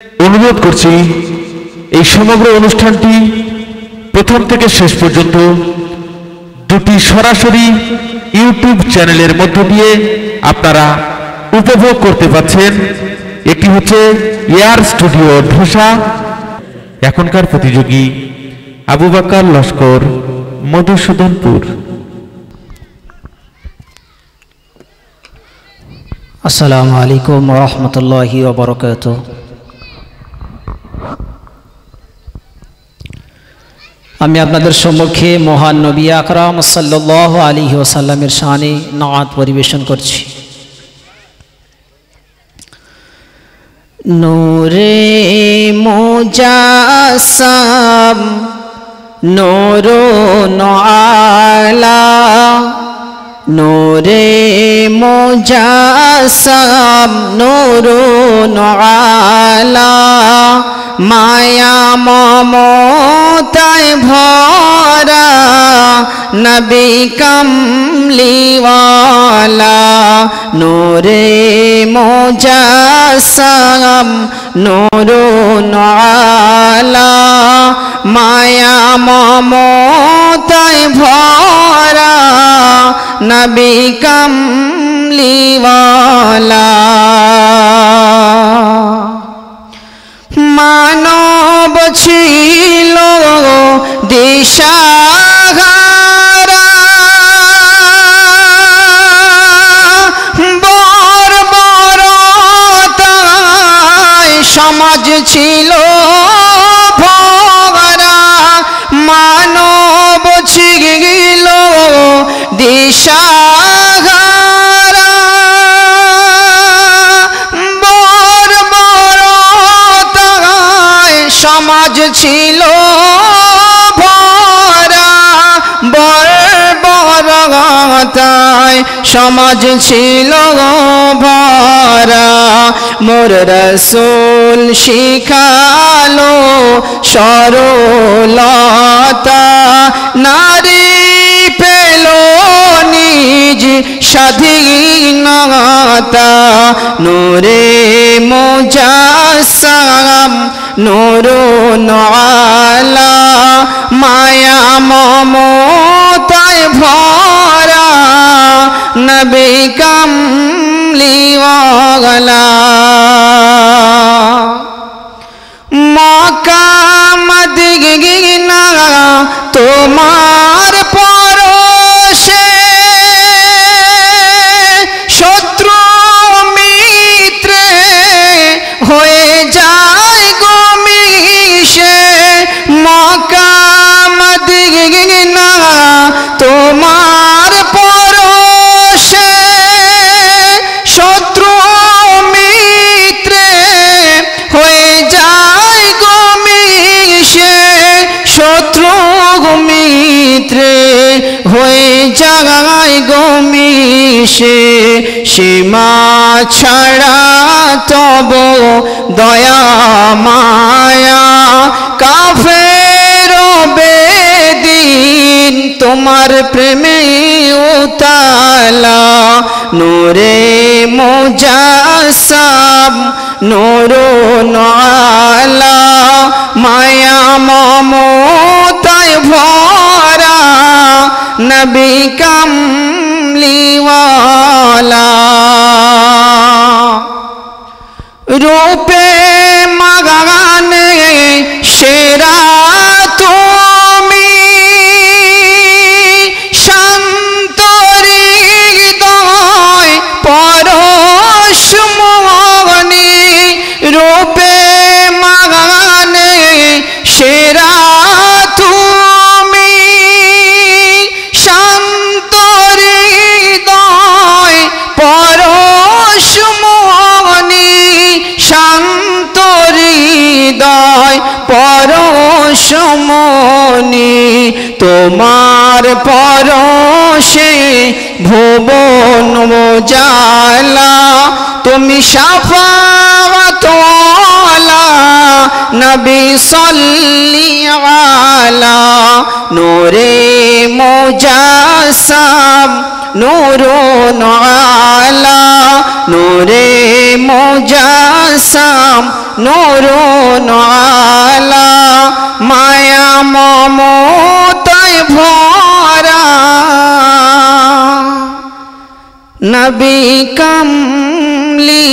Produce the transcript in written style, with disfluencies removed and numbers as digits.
অনুরোধ করছি এই সমগ্র অনুষ্ঠানটি প্রথম থেকে শেষ পর্যন্ত দুটি সরাসরি ইউটিউব চ্যানেলের মধ্য দিয়ে আপনারা উপভোগ করতে পাচ্ছেন। একটি হচ্ছে এয়ার স্টুডিও ঢোসা, এখনকার প্রতিযোগী আবু বকর লস্কর, মধুসূদনপুর। আসসালামু আলাইকুম ওয়া রাহমাতুল্লাহি ওয়া বারাকাতুহু। আমি আপনাদের সম্মুখে মহান নবী আকরাম সাল্লাল্লাহু আলাইহি ওয়াসাল্লামের শানে নাআত পরিবেশন করছি। নূরে মুজাসসাম নূরুন আলা, নূরে মুজাসসাম নূরুন আলা, মায়া মমতায় ভরা নবী কামলিওয়ালা, নূরে মুজাসসাম নূরুন আলা, মায়া মমতায় ভরা নবী কামলিওয়ালা। মানব ছিল দিশাহারা, বর্বরতায় সমাজ ছিল ভরা, মানব ছিল দিশাহারা, সমাজ ছিল ভরা, বর্বরতায় সমাজ ছিল ভরা। মোর রাসূল শিখালো সরলতা, নারী পেল নিজ স্বাধীনতা, নূরে মুজাসসাম নূরুন আলা, মায়া মমতায় ভরা নবী কামলিওয়ালা। মক্কা মদিনা তোমার পরশে, শত্রু মিত্রে হয়ে যায় গমিষে, মক্কা মদিনা তোমার পরশে, শত্রু মিত্রে হয়ে যায় গমিষে, শত্রু মিত্রে হয়ে যায় গমিষে। সীমা ছাড়া তব দয়া মায়া, কাফের বেদিন তোমার প্রেমে উতালা, নূরে মুজাসসাম নূরুন আলা, মায়া মমতায় ভরা নবী কামলিওয়ালা। রূপে মাগানে সেরা তুমি, শান্ত হৃদয় পরশমণি, রূপে মাগানে সেরা তুমি, শান্ত হৃদয় পরশমণি, শান্ত হৃদয় পরশমণি। তোমার পরশে ভুবন উজালা, তুমি শাফাআত ওয়ালা নবী সাল্লি আলা, নূরে মুজাসসাম নূরুন আলা, নূরে মুজাসসাম নূরুন আলা মায়া মমতায় ভরা নবী কমলি